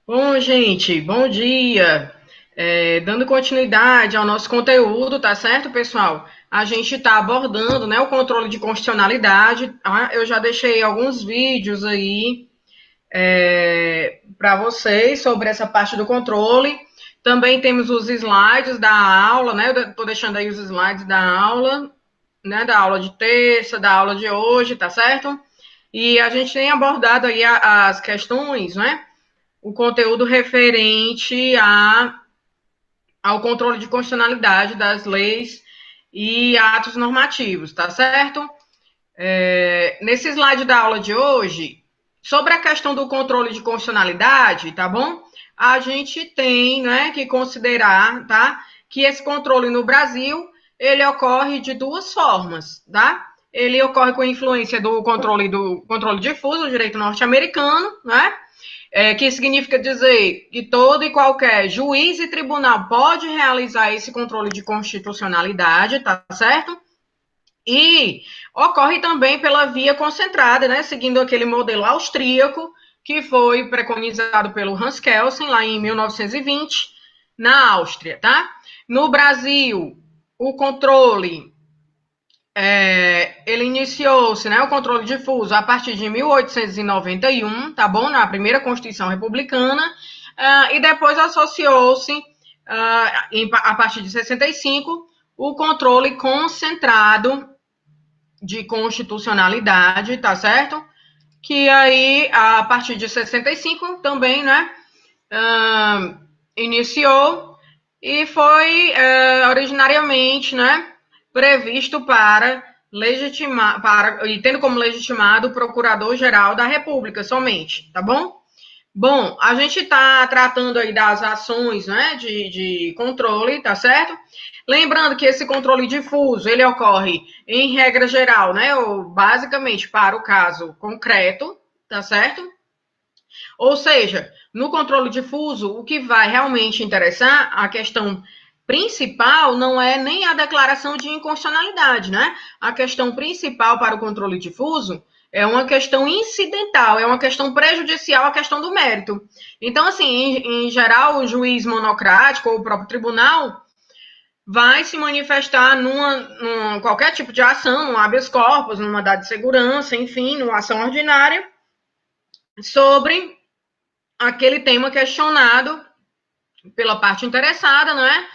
Bom, gente, bom dia. Dando continuidade ao nosso conteúdo, tá certo, pessoal? A gente está abordando, né, o controle de constitucionalidade. Tá? Eu já deixei alguns vídeos aí para vocês sobre essa parte do controle. Também temos os slides da aula, né? Eu estou deixando aí os slides da aula, né? Da aula de terça, da aula de hoje, tá certo? E a gente tem abordado aí as questões, né? O conteúdo referente ao controle de constitucionalidade das leis e atos normativos, tá certo? Nesse slide da aula de hoje, sobre a questão do controle de constitucionalidade, tá bom? A gente tem, né, que considerar, tá, que esse controle no Brasil, ele ocorre de duas formas, tá? Ele ocorre com influência do controle difuso do direito norte-americano, né? Que significa dizer que todo e qualquer juiz e tribunal pode realizar esse controle de constitucionalidade, tá certo? E ocorre também pela via concentrada, né, seguindo aquele modelo austríaco que foi preconizado pelo Hans Kelsen lá em 1920 na Áustria, tá? No Brasil, o controle ele iniciou-se, né, o controle difuso a partir de 1891, tá bom? Na primeira Constituição Republicana, e depois associou-se, a partir de 65, o controle concentrado de constitucionalidade, tá certo? Que aí, a partir de 65, também, né, iniciou e foi originariamente, né, previsto para legitimar, e tendo como legitimado o Procurador-Geral da República somente, tá bom? Bom, a gente está tratando aí das ações, né, de controle, tá certo? Lembrando que esse controle difuso, ele ocorre em regra geral, né, ou basicamente para o caso concreto, tá certo? Ou seja, no controle difuso, o que vai realmente interessar, a questão principal não é nem a declaração de inconstitucionalidade, né? A questão principal para o controle difuso é uma questão incidental, é uma questão prejudicial à questão do mérito. Então, assim, em geral, o juiz monocrático ou o próprio tribunal vai se manifestar numa qualquer tipo de ação, num habeas corpus, numa mandado de segurança, enfim, numa ação ordinária, sobre aquele tema questionado pela parte interessada, não é?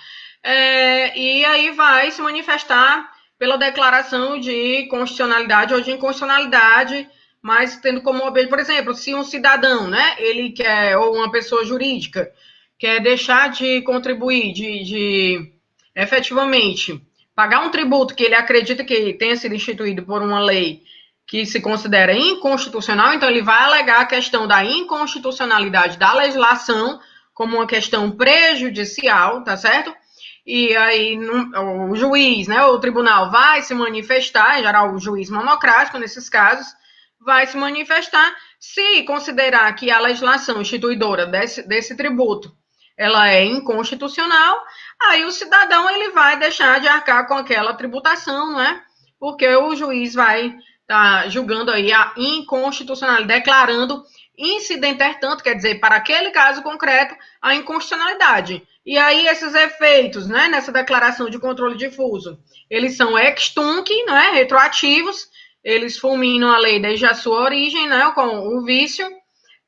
E aí vai se manifestar pela declaração de constitucionalidade ou de inconstitucionalidade, mas tendo como objetivo, por exemplo, se um cidadão, né, ele quer, ou uma pessoa jurídica, quer deixar de contribuir, de efetivamente pagar um tributo que ele acredita que tenha sido instituído por uma lei que se considera inconstitucional, então ele vai alegar a questão da inconstitucionalidade da legislação como uma questão prejudicial, tá certo? E aí o juiz, né, o tribunal vai se manifestar, em geral o juiz monocrático nesses casos, vai se manifestar se considerar que a legislação instituidora desse tributo ela é inconstitucional, aí o cidadão ele vai deixar de arcar com aquela tributação, né? Porque o juiz vai estar julgando aí a inconstitucionalidade, declarando incidenter tanto, quer dizer, para aquele caso concreto, a inconstitucionalidade. E aí esses efeitos, né, nessa declaração de controle difuso, eles são ex tunc, né, retroativos, eles fulminam a lei desde a sua origem, né, com o vício,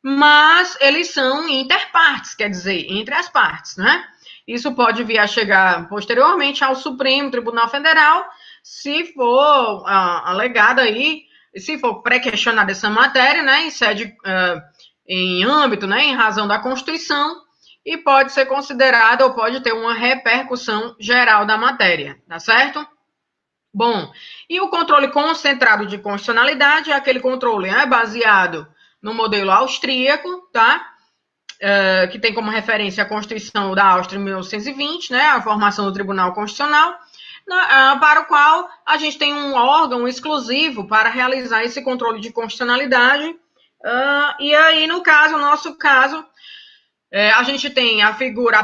mas eles são interpartes, quer dizer, entre as partes, né? Isso pode vir a chegar posteriormente ao Supremo Tribunal Federal, se for alegada aí, se for pré-questionada essa matéria, né, em sede, em âmbito, né, em razão da Constituição, e pode ser considerada ou pode ter uma repercussão geral da matéria, tá certo? Bom, e o controle concentrado de constitucionalidade é aquele controle baseado no modelo austríaco, tá? Que tem como referência a Constituição da Áustria em 1920, né? A formação do Tribunal Constitucional, para o qual a gente tem um órgão exclusivo para realizar esse controle de constitucionalidade. E aí, no nosso caso, a gente tem a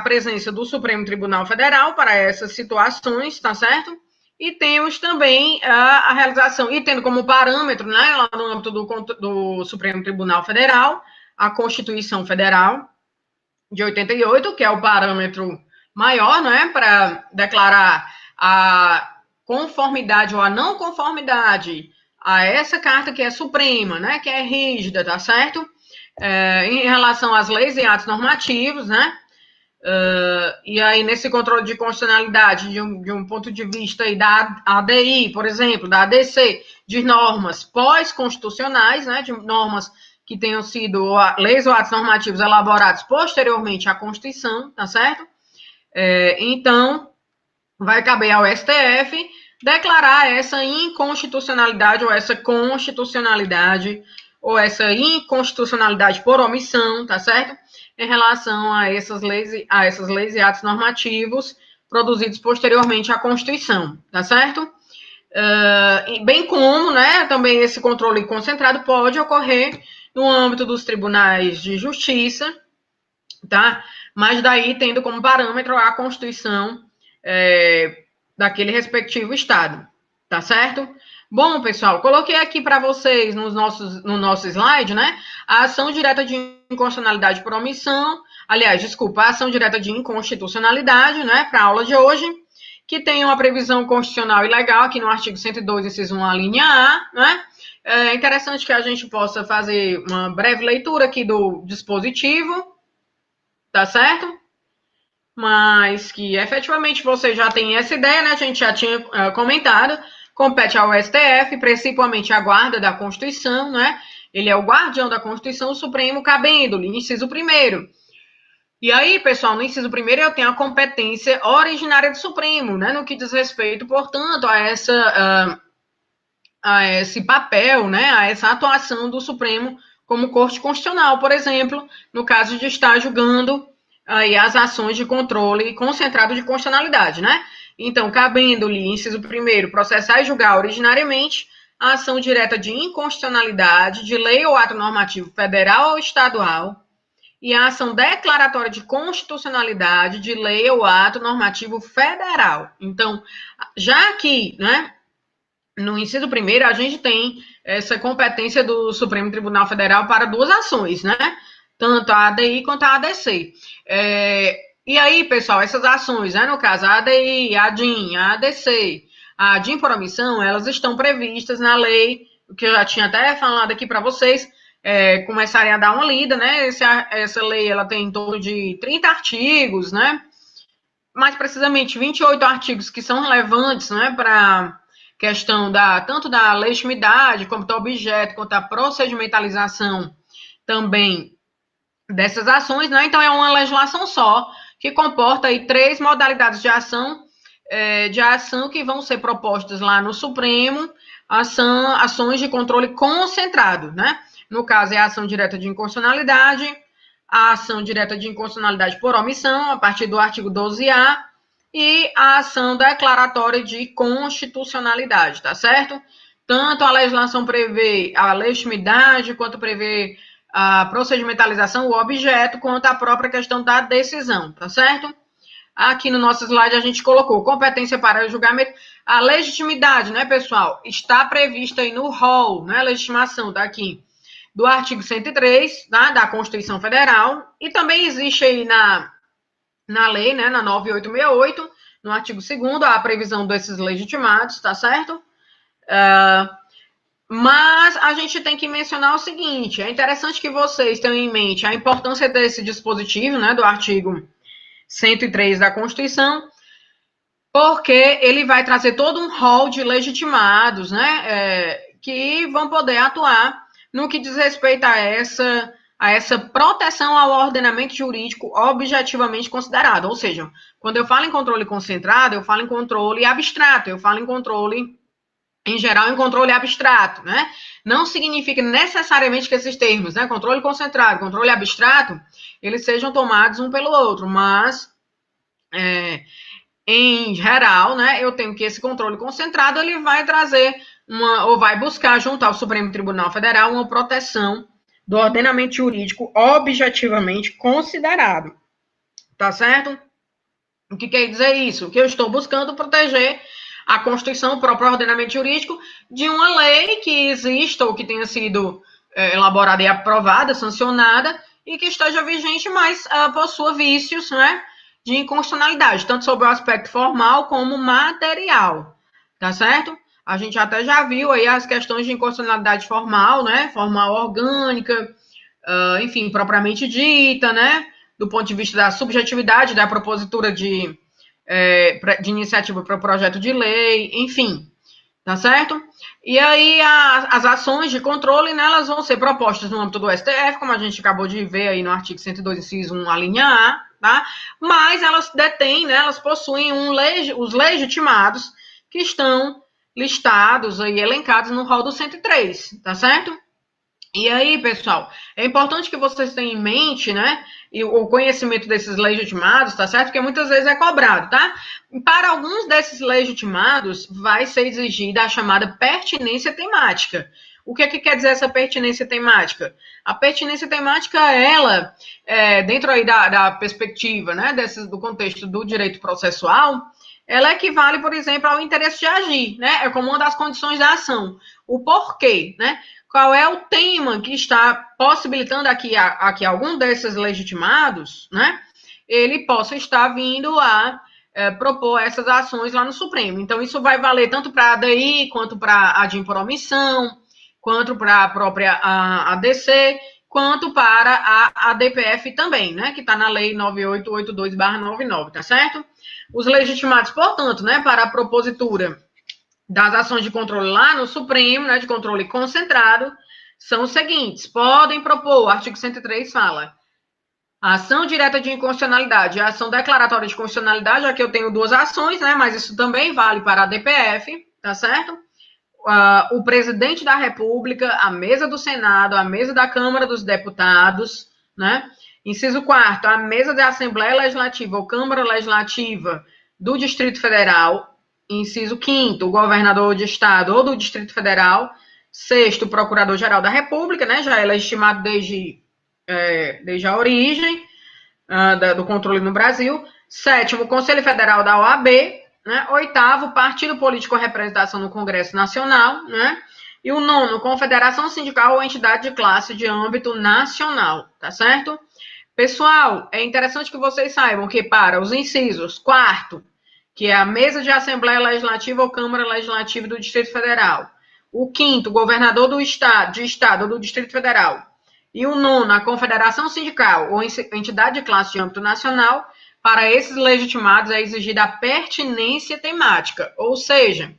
presença do Supremo Tribunal Federal para essas situações, tá certo? E temos também a realização, e tendo como parâmetro, né, lá no âmbito do Supremo Tribunal Federal, a Constituição Federal, de 88, que é o parâmetro maior, né, para declarar a conformidade ou a não conformidade a essa carta que é suprema, né, que é rígida, tá certo? Em relação às leis e atos normativos, né? E aí, nesse controle de constitucionalidade, de um ponto de vista aí da ADI, por exemplo, da ADC, de normas pós-constitucionais, né, de normas que tenham sido leis ou atos normativos elaborados posteriormente à Constituição, tá certo? Então, vai caber ao STF declarar essa inconstitucionalidade ou essa constitucionalidade ou essa inconstitucionalidade por omissão, tá certo? Em relação a essas leis e atos normativos produzidos posteriormente à Constituição, tá certo? Bem como, né, também esse controle concentrado pode ocorrer no âmbito dos tribunais de justiça, tá? Mas daí tendo como parâmetro a Constituição daquele respectivo estado, tá certo? Bom, pessoal, coloquei aqui para vocês no nosso slide, né, a ação direta de inconstitucionalidade por omissão, aliás, desculpa, a ação direta de inconstitucionalidade, né, para a aula de hoje, que tem uma previsão constitucional e legal aqui no artigo 102, inciso 1, a linha A, né? É interessante que a gente possa fazer uma breve leitura aqui do dispositivo, tá certo? Mas que efetivamente você já tem essa ideia, né? A gente já tinha comentado, compete ao STF, principalmente a guarda da Constituição, né? Ele é o guardião da Constituição, o Supremo, cabendo-lhe, inciso 1º. E aí, pessoal, no inciso 1º eu tenho a competência originária do Supremo, né? No que diz respeito, portanto, a esse papel, né? A essa atuação do Supremo como Corte Constitucional, por exemplo, no caso de estar julgando aí as ações de controle concentrado de constitucionalidade, né? Então, cabendo-lhe, inciso 1º, processar e julgar originariamente a ação direta de inconstitucionalidade de lei ou ato normativo federal ou estadual e a ação declaratória de constitucionalidade de lei ou ato normativo federal. Então, já que, né, no inciso 1º, a gente tem essa competência do Supremo Tribunal Federal para duas ações, né? Tanto a ADI quanto a ADC. E aí, pessoal, essas ações, né, no caso, a ADI, a ADIM, a ADC, a ADIM por omissão, elas estão previstas na lei, que eu já tinha até falado aqui para vocês, começarem a dar uma lida, né? Essa lei, ela tem em torno de 30 artigos, né? Mais precisamente, 28 artigos que são relevantes, né, para questão tanto da legitimidade, como do objeto, quanto da procedimentalização também dessas ações, né? Então, é uma legislação só, que comporta aí 3 modalidades de ação que vão ser propostas lá no Supremo, ações de controle concentrado, né? No caso, é a ação direta de inconstitucionalidade, a ação direta de inconstitucionalidade por omissão, a partir do artigo 12A, e a ação declaratória de constitucionalidade, tá certo? Tanto a legislação prevê a legitimidade, quanto prevê a procedimentalização, o objeto, quanto a própria questão da decisão, tá certo? Aqui no nosso slide a gente colocou competência para o julgamento. A legitimidade, né, pessoal, está prevista aí no rol, né, legitimação, tá aqui, do artigo 103, tá, da Constituição Federal, e também existe aí na lei, né, na 9868, no artigo 2º, a previsão desses legitimados, tá certo? Mas a gente tem que mencionar o seguinte, é interessante que vocês tenham em mente a importância desse dispositivo, né, do artigo 103 da Constituição, porque ele vai trazer todo um rol de legitimados, né, que vão poder atuar no que diz respeito a essa proteção ao ordenamento jurídico objetivamente considerado. Ou seja, quando eu falo em controle concentrado, eu falo em controle abstrato, eu falo em controle, em geral, em controle abstrato, né? Não significa necessariamente que esses termos, né, controle concentrado, controle abstrato, eles sejam tomados um pelo outro, mas em geral, né, eu tenho que esse controle concentrado, ele vai trazer ou vai buscar junto ao Supremo Tribunal Federal uma proteção do ordenamento jurídico objetivamente considerado, tá certo? O que quer dizer isso? Que eu estou buscando proteger a Constituição, o próprio ordenamento jurídico, de uma lei que exista ou que tenha sido elaborada e aprovada, sancionada, e que esteja vigente, mas possua vícios, né, de inconstitucionalidade, tanto sob o aspecto formal como material, tá certo? A gente até já viu aí as questões de inconstitucionalidade formal, né, formal orgânica, enfim, propriamente dita, né, do ponto de vista da subjetividade da propositura de iniciativa para o projeto de lei, enfim, tá certo? E aí as ações de controle, né, elas vão ser propostas no âmbito do STF, como a gente acabou de ver aí no artigo 102, inciso 1, a linha A, tá? Mas elas detêm, né, elas possuem os legitimados que estão listados aí, elencados no rol do 103, tá certo? E aí, pessoal, é importante que vocês tenham em mente, né, e o conhecimento desses legitimados, tá certo? Porque muitas vezes é cobrado, tá? Para alguns desses legitimados, vai ser exigida a chamada pertinência temática. O que quer dizer essa pertinência temática? A pertinência temática, ela, dentro aí da perspectiva, né, do contexto do direito processual, ela equivale, por exemplo, ao interesse de agir, né? É como uma das condições da ação. O porquê, né? Qual é o tema que está possibilitando aqui algum desses legitimados, né? Ele possa estar vindo a propor essas ações lá no Supremo. Então, isso vai valer tanto para a ADI, quanto para a DIN por omissão, quanto para a própria ADC, quanto para a ADPF também, né? Que está na Lei 9882/99, tá certo? Os legitimados, portanto, né, para a propositura das ações de controle lá no Supremo, né, de controle concentrado, são os seguintes: podem propor, o artigo 103 fala, a ação direta de inconstitucionalidade e a ação declaratória de constitucionalidade, aqui eu tenho duas ações, né, mas isso também vale para a DPF, tá certo? O presidente da República, a mesa do Senado, a mesa da Câmara dos Deputados, né? Inciso 4º, a mesa da Assembleia Legislativa ou Câmara Legislativa do Distrito Federal. Inciso 5º, o governador de estado ou do Distrito Federal. 6º, o Procurador-Geral da República, né? Já é legitimado desde a origem do controle no Brasil. 7º, o Conselho Federal da OAB. Né? 8º, partido político com representação no Congresso Nacional, né? E o 9º, confederação sindical ou entidade de classe de âmbito nacional, tá certo? Pessoal, é interessante que vocês saibam que para os incisos 4º, que é a mesa de Assembleia Legislativa ou Câmara Legislativa do Distrito Federal, o 5º, governador do estado ou do Distrito Federal, e o 9º, a confederação sindical ou entidade de classe de âmbito nacional, para esses legitimados é exigida a pertinência temática, ou seja,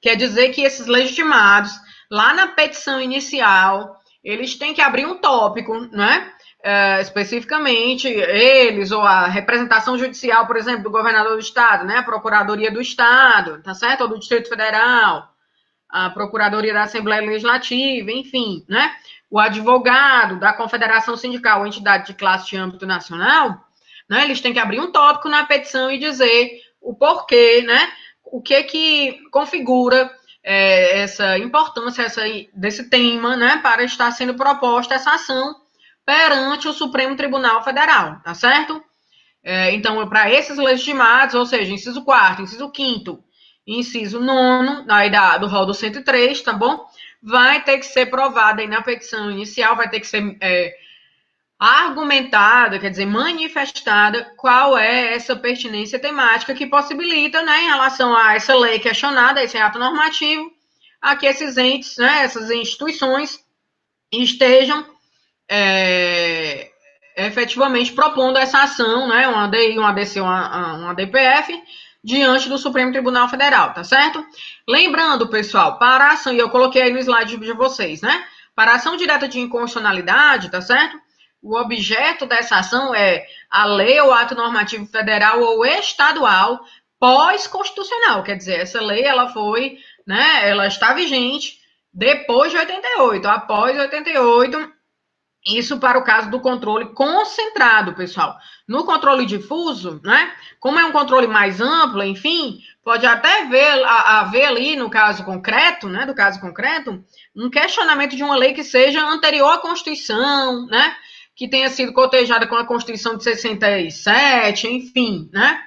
quer dizer que esses legitimados, lá na petição inicial, eles têm que abrir um tópico, né? Especificamente, eles, ou a representação judicial, por exemplo, do governador do estado, né? A Procuradoria do Estado, tá certo? Ou do Distrito Federal, a Procuradoria da Assembleia Legislativa, enfim, né? O advogado da Confederação Sindical ou entidade de classe de âmbito nacional, né, eles têm que abrir um tópico na petição e dizer o porquê, né, o que configura essa importância desse tema, né, para estar sendo proposta essa ação perante o Supremo Tribunal Federal, tá certo? Então, para esses legitimados, ou seja, inciso 4º, inciso 5º, inciso 9º, aí do rol do 103, tá bom? Vai ter que ser provada aí na petição inicial, vai ter que ser argumentada, quer dizer, manifestada, qual é essa pertinência temática que possibilita, né, em relação a essa lei questionada, esse ato normativo, a que esses entes, né, essas instituições estejam efetivamente propondo essa ação, né, uma ADI, uma ADC, uma DPF, diante do Supremo Tribunal Federal, tá certo? Lembrando, pessoal, para a ação, e eu coloquei aí no slide de vocês, né, para a ação direta de inconstitucionalidade, tá certo? O objeto dessa ação é a lei ou ato normativo federal ou estadual pós-constitucional, quer dizer, essa lei, ela foi, né, ela está vigente depois de 88, após 88, isso para o caso do controle concentrado, pessoal. No controle difuso, né? Como é um controle mais amplo, enfim, pode até haver ali, no caso concreto, né? Do caso concreto, um questionamento de uma lei que seja anterior à Constituição, né? Que tenha sido cotejada com a Constituição de 67, enfim, né?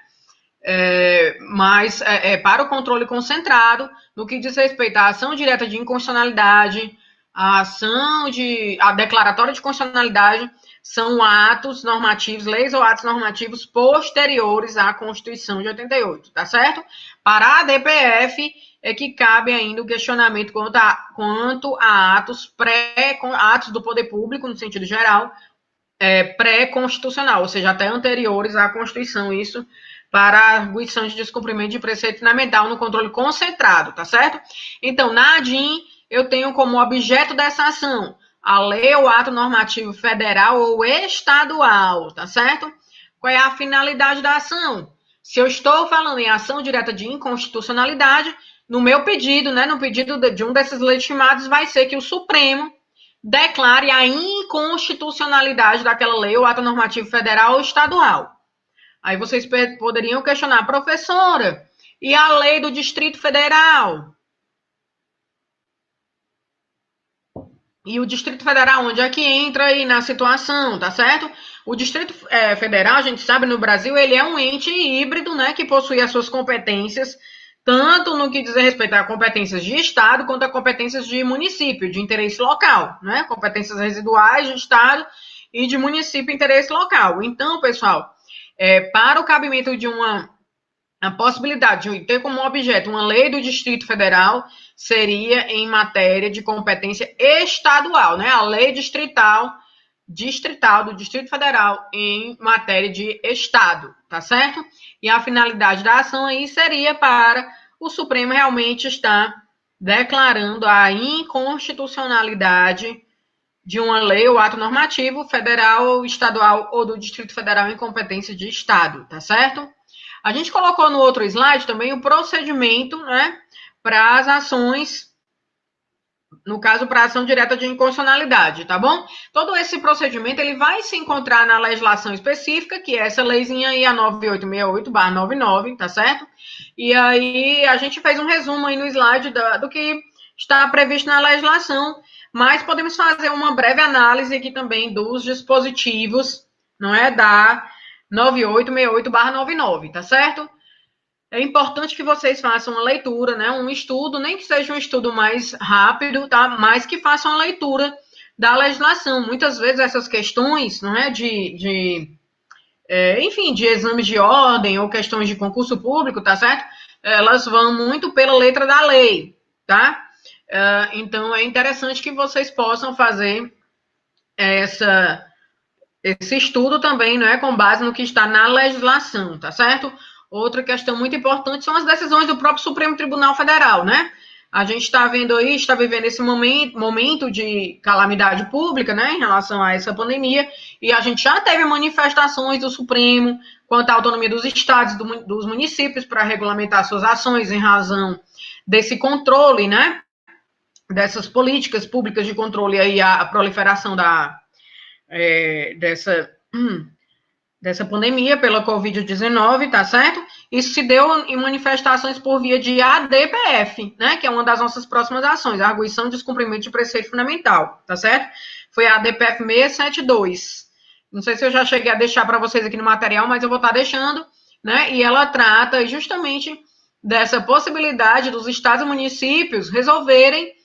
Mas para o controle concentrado, no que diz respeito à ação direta de inconstitucionalidade, a declaratória de constitucionalidade são atos normativos, leis ou atos normativos posteriores à Constituição de 88, tá certo? Para a DPF é que cabe ainda o questionamento quanto a atos do poder público, no sentido geral, pré-constitucional, ou seja, até anteriores à Constituição, isso para a arguição de descumprimento de preceito fundamental no controle concentrado, tá certo? Então, na ADIM, eu tenho como objeto dessa ação a lei ou ato normativo federal ou estadual, tá certo? Qual é a finalidade da ação? Se eu estou falando em ação direta de inconstitucionalidade, no meu pedido, né, no pedido de um desses legitimados, vai ser que o Supremo declare a inconstitucionalidade daquela lei ou ato normativo federal ou estadual. Aí vocês poderiam questionar, professora, e a lei do Distrito Federal? E o Distrito Federal, onde é que entra aí na situação, tá certo? O Distrito Federal, a gente sabe, no Brasil, ele é um ente híbrido, né, que possui as suas competências, tanto no que diz respeito a competências de Estado, quanto a competências de município, de interesse local, né? Competências residuais de Estado e de município, interesse local. Então, pessoal, para o cabimento de a possibilidade de ter como objeto uma lei do Distrito Federal seria em matéria de competência estadual, né? A lei distrital do Distrito Federal em matéria de Estado, tá certo? E a finalidade da ação aí seria para o Supremo realmente estar declarando a inconstitucionalidade de uma lei ou ato normativo federal, estadual ou do Distrito Federal em competência de Estado, tá certo? A gente colocou no outro slide também o procedimento, né, para as ações, no caso, para a ação direta de inconstitucionalidade, tá bom? Todo esse procedimento, ele vai se encontrar na legislação específica, que é essa leizinha aí, a 9868/99, tá certo? E aí, a gente fez um resumo aí no slide do que está previsto na legislação, mas podemos fazer uma breve análise aqui também dos dispositivos, não é, da 9868/99, tá certo? É importante que vocês façam uma leitura, né? Um estudo, nem que seja um estudo mais rápido, tá? Mas que façam uma leitura da legislação. Muitas vezes essas questões, não é, enfim, de exames de ordem ou questões de concurso público, tá certo? Elas vão muito pela letra da lei, tá? Então é interessante que vocês possam fazer esse estudo também, não é, com base no que está na legislação, tá certo? Outra questão muito importante são as decisões do próprio Supremo Tribunal Federal, né? A gente está vendo aí, está vivendo esse momento de calamidade pública, né, em relação a essa pandemia, e a gente já teve manifestações do Supremo quanto à autonomia dos estados, dos municípios, para regulamentar suas ações em razão desse controle, né, dessas políticas públicas de controle aí à proliferação dessa pandemia pela Covid-19, tá certo? Isso se deu em manifestações por via de ADPF, né? Que é uma das nossas próximas ações, a arguição de descumprimento de preceito fundamental, tá certo? Foi a ADPF 672. Não sei se eu já cheguei a deixar para vocês aqui no material, mas eu vou estar deixando, né? E ela trata justamente dessa possibilidade dos estados e municípios resolverem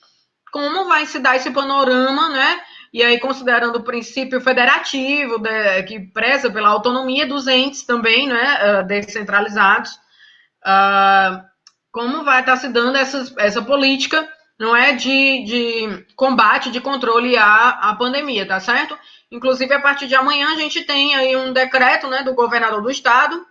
como vai se dar esse panorama, né? E aí, considerando o princípio federativo, que preza pela autonomia dos entes também, né, descentralizados, como vai estar se dando essa política, não é, de combate, de controle à pandemia, tá certo? Inclusive, a partir de amanhã, a gente tem aí um decreto, né, do governador do estado,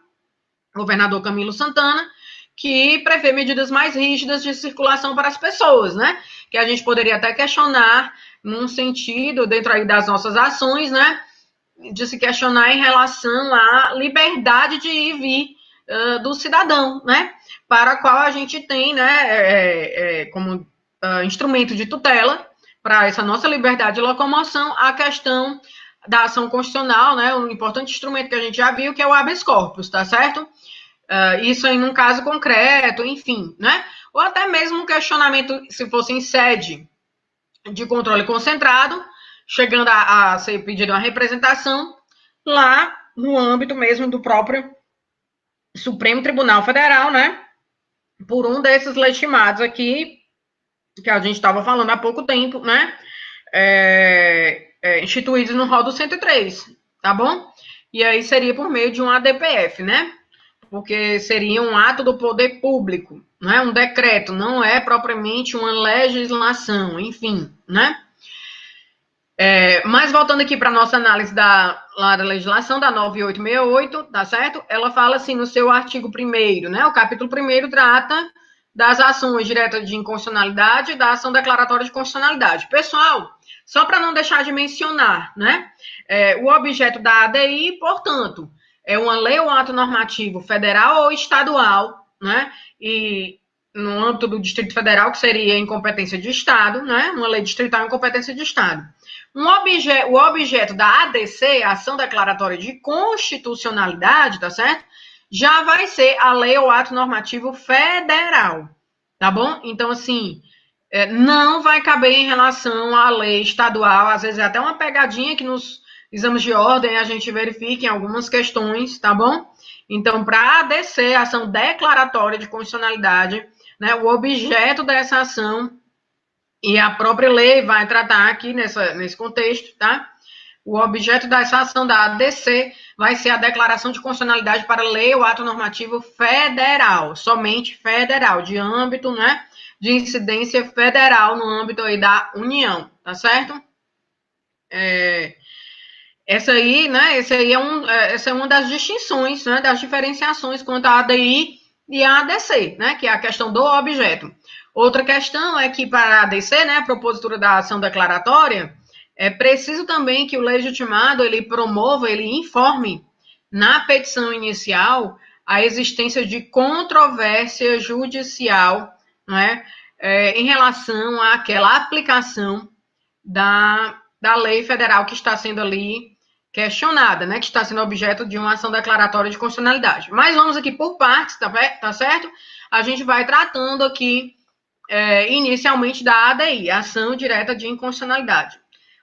governador Camilo Santana, que prevê medidas mais rígidas de circulação para as pessoas, né? Que a gente poderia até questionar num sentido, dentro aí das nossas ações, né? De se questionar em relação à liberdade de ir e vir do cidadão, né? Para a qual a gente tem, né, como instrumento de tutela para essa nossa liberdade de locomoção, a questão da ação constitucional, né? Um importante instrumento que a gente já viu, que é o habeas corpus, tá certo? Isso aí num caso concreto, enfim, né? Ou até mesmo um questionamento, se fosse em sede de controle concentrado, chegando a ser pedida uma representação lá no âmbito mesmo do próprio Supremo Tribunal Federal, né? Por um desses legitimados aqui, que a gente estava falando há pouco tempo, né? instituídos no rol do 103, tá bom? E aí seria por meio de um ADPF, né? Porque seria um ato do poder público, não é um decreto, não é propriamente uma legislação, enfim, né? Mas voltando aqui para a nossa análise da legislação, da 9868, tá certo? Ela fala assim no seu artigo 1º, né? O capítulo 1º trata das ações diretas de inconstitucionalidade e da ação declaratória de constitucionalidade. Pessoal, só para não deixar de mencionar, né? O objeto da ADI, portanto, é uma lei ou ato normativo federal ou estadual, né? E no âmbito do Distrito Federal, que seria em competência de Estado, né? Uma lei distrital em competência de Estado. O objeto da ADC, Ação Declaratória de Constitucionalidade, tá certo? Já vai ser a lei ou ato normativo federal, tá bom? Então, assim, não vai caber em relação à lei estadual, às vezes é até uma pegadinha que nos exames de ordem a gente verifica em algumas questões, tá bom? Então, para a ADC, Ação Declaratória de Constitucionalidade, né, o objeto dessa ação e a própria lei vai tratar aqui nesse contexto, tá? O objeto dessa ação da ADC vai ser a declaração de constitucionalidade para lei ou ato normativo federal, somente federal, de âmbito, né, de incidência federal no âmbito aí da União, tá certo? Essa aí, né, essa é uma das distinções, né, das diferenciações quanto à ADI e à ADC, né, que é a questão do objeto. Outra questão é que para a ADC, né, a propositura da ação declaratória, é preciso também que o legitimado, ele promova, ele informe na petição inicial a existência de controvérsia judicial, né, em relação àquela aplicação da lei federal que está sendo ali questionada, né, que está sendo objeto de uma ação declaratória de constitucionalidade. Mas vamos aqui por partes, tá certo? A gente vai tratando aqui inicialmente da ADI, Ação Direta de Inconstitucionalidade.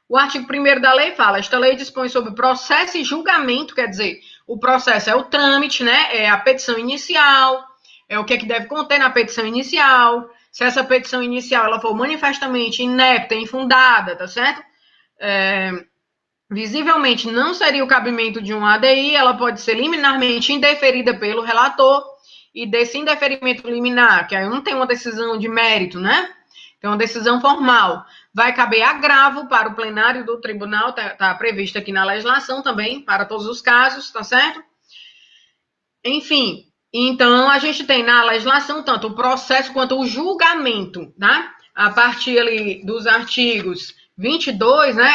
O artigo 1º da lei fala, esta lei dispõe sobre processo e julgamento, quer dizer, o processo é o trâmite, né, é a petição inicial, é o que deve conter na petição inicial, se essa petição inicial ela for manifestamente inepta, infundada, tá certo? Visivelmente não seria o cabimento de um ADI, ela pode ser liminarmente indeferida pelo relator, e desse indeferimento liminar, que aí não tem uma decisão de mérito, né? Tem uma decisão formal. Vai caber agravo para o plenário do tribunal, tá previsto aqui na legislação também, para todos os casos, tá certo? Enfim, então a gente tem na legislação tanto o processo quanto o julgamento, tá? A partir ali dos artigos 22, né,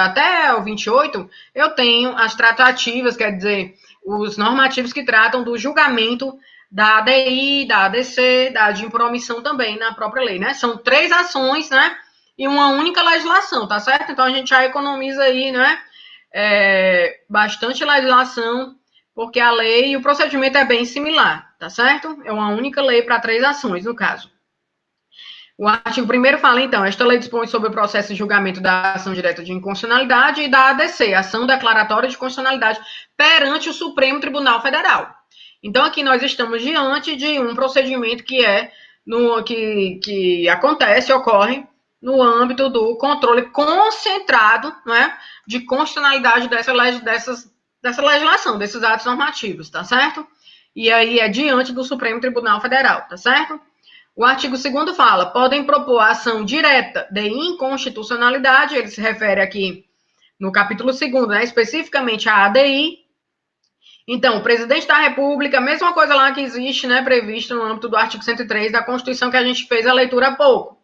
até o 28, eu tenho as tratativas, quer dizer, os normativos que tratam do julgamento da ADI, da ADC, da de impromissão também na própria lei, né? São 3 ações, né? E uma única legislação, tá certo? Então a gente já economiza aí, né? Bastante legislação, porque a lei e o procedimento é bem similar, tá certo? É uma única lei para 3 ações, no caso. O artigo 1º fala, então, esta lei dispõe sobre o processo de julgamento da ação direta de inconstitucionalidade e da ADC, Ação Declaratória de Constitucionalidade, perante o Supremo Tribunal Federal. Então, aqui nós estamos diante de um procedimento que acontece, ocorre no âmbito do controle concentrado, né, de constitucionalidade dessa legislação, desses atos normativos, tá certo? E aí é diante do Supremo Tribunal Federal, tá certo? O artigo 2º fala, podem propor ação direta de inconstitucionalidade, ele se refere aqui no capítulo 2º, né, especificamente à ADI. Então, o presidente da República, mesma coisa lá que existe, né, previsto no âmbito do artigo 103 da Constituição que a gente fez a leitura há pouco.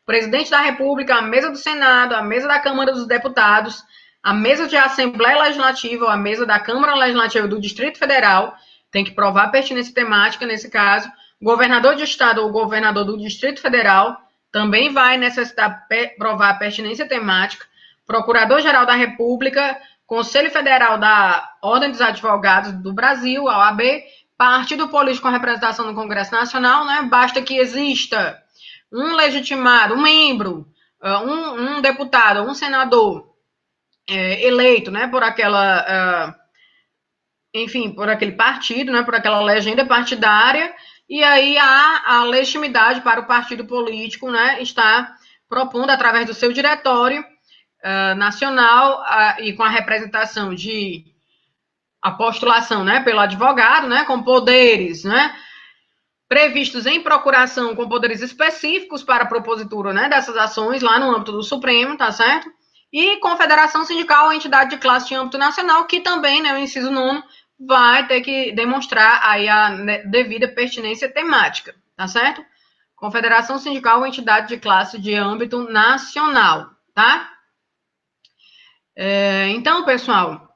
O presidente da República, a mesa do Senado, a mesa da Câmara dos Deputados, a mesa de Assembleia Legislativa, a mesa da Câmara Legislativa do Distrito Federal, tem que provar pertinência temática nesse caso. O governador de estado ou governador do Distrito Federal também vai necessitar provar pertinência temática. Procurador-Geral da República, Conselho Federal da Ordem dos Advogados do Brasil, a OAB, partido político com representação no Congresso Nacional, né? Basta que exista um legitimado, um membro, um deputado, um senador eleito, né, por aquela, enfim, por aquele partido, né, por aquela legenda partidária, e aí há a legitimidade para o partido político, né, estar propondo através do seu diretório nacional e com a representação de a postulação, né, pelo advogado, né, com poderes, né, previstos em procuração com poderes específicos para a propositura, né, dessas ações lá no âmbito do Supremo, tá certo? E confederação sindical ou entidade de classe de âmbito nacional, que também, né, o inciso 9 vai ter que demonstrar aí a devida pertinência temática, tá certo? Confederação sindical ou entidade de classe de âmbito nacional, tá? Então, pessoal,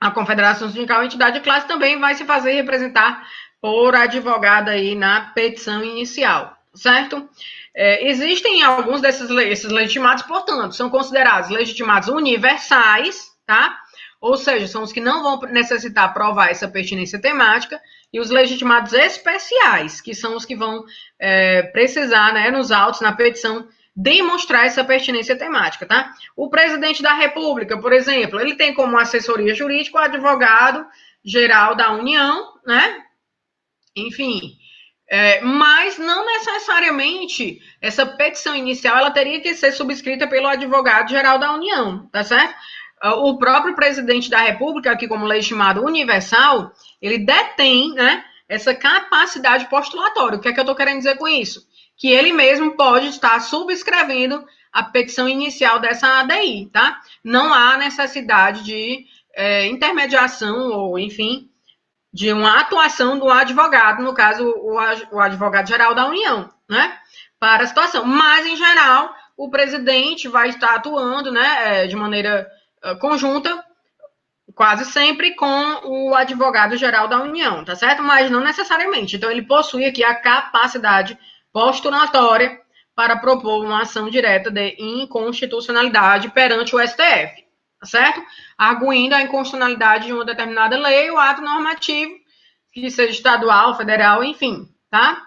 a confederação sindical ou entidade de classe também vai se fazer representar por advogado aí na petição inicial, certo? Existem alguns desses legitimados, portanto, são considerados legitimados universais, tá? Ou seja, são os que não vão necessitar provar essa pertinência temática, e os legitimados especiais, que são os que vão precisar, né, nos autos, na petição, demonstrar essa pertinência temática, tá? O presidente da República, por exemplo, ele tem como assessoria jurídica o advogado-geral da União, né? Enfim, mas não necessariamente essa petição inicial ela teria que ser subscrita pelo advogado-geral da União, tá certo? O próprio presidente da República, aqui como legitimado universal, ele detém, né, essa capacidade postulatória. O que é que eu estou querendo dizer com isso? Que ele mesmo pode estar subscrevendo a petição inicial dessa ADI, tá? Não há necessidade de intermediação ou, enfim, de uma atuação do advogado, no caso, o advogado-geral da União, né? Para a situação. Mas, em geral, o presidente vai estar atuando, né, de maneira conjunta, quase sempre com o advogado-geral da União, tá certo? Mas não necessariamente. Então, ele possui aqui a capacidade postulatória para propor uma ação direta de inconstitucionalidade perante o STF, tá certo? Arguindo a inconstitucionalidade de uma determinada lei ou ato normativo, que seja estadual, federal, enfim, tá?